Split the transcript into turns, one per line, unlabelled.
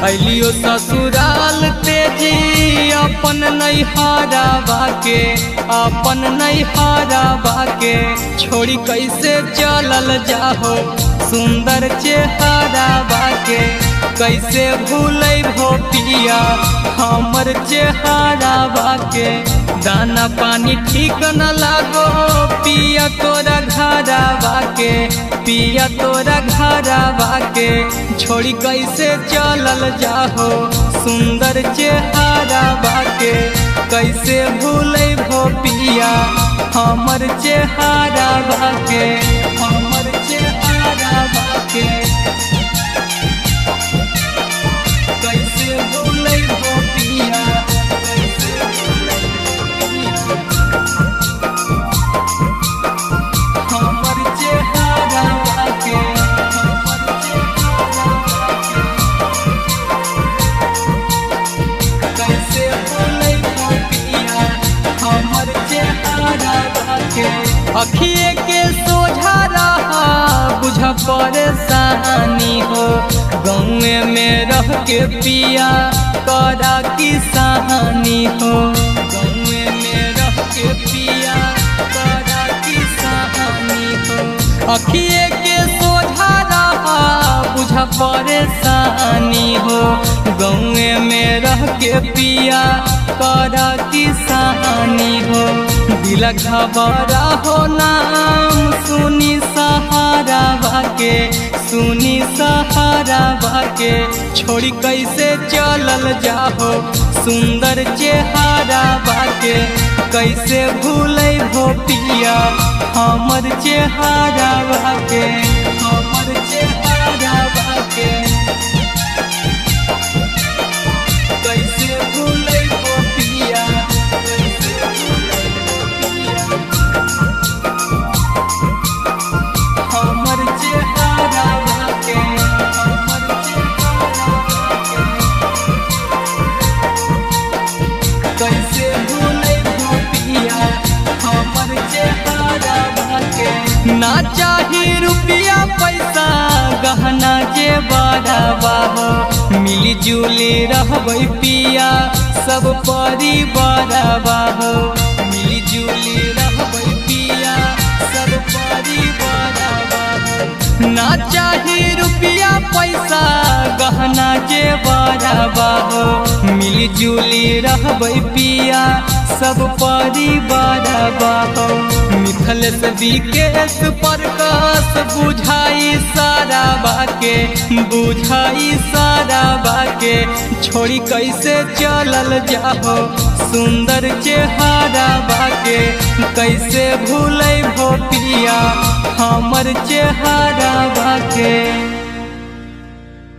अलियो ससुराल तेजी अपन नैहरा बाके, अपन नैहरा बाके छोड़ी कैसे चलल जाहो सुंदर चेहरा बाके। कैसे भूलै भो पिया हमर चेहरा बाके। दाना पानी ठीक न लागो पिया तोरा घरा बाके, पिया तोरा घरा बाके छोड़ी कैसे चलल जाहो सुंदर चेहरा बाके। कैसे भूलै भो पिया हमर चेहरा बाके, हमर चेहरा बाके। कैसे भूलै भो पिया, कैसे भूलै भो पिया हमर चेहरा बाके, हमर चेहरा बाके। कैसे भूलै भो पिया हमर चेहरा बाके। अखिए के सोझा रहा बुझ परेशानी हो, गाँवे में रह के पिया करा किसानी हो। गाँवे में रह के पिया करा किसानी हो। अखिए के सोझा रहा बुझ परेशानी हो, गाँवे में रह के पिया करा किसानी हो। दिल घबरा हो नाम सुनी सहारा बाके, सुनी सहारा बाके छोड़ी कैसे चलल जाहो सुंदर चेहरा बाके। कैसे भूलै भो पिया हमर चेहरा बाके, हमर चेहरा बाके। कैसे भूलै भो पिया, कैसे भूलै भो पिया हमर चेहरा बाके, हमर चेहरा बाके। कैसे भूलै भो पिया हमर चेहरा बाके। ना चाही रुपया पैसा गहना जे बड़ावा हो, मिली जुली रहबै पिया सब परिवारवा हो। मिली जुली रहबै पिया सब परिवारवा हो। ना चाही रुपया पैसा गहना जे बड़ावा हो, मिली जुली रहबै पिया सब परिवारवा हो। मिथलेश विकेश प्रकाश बुझाई सारा बाके, बुझाई सारा बाके छोड़ी कैसे चलल जाहो सुंदर चेहरा बाके। कैसे भूलै भो पिया हमर चेहरा बाके।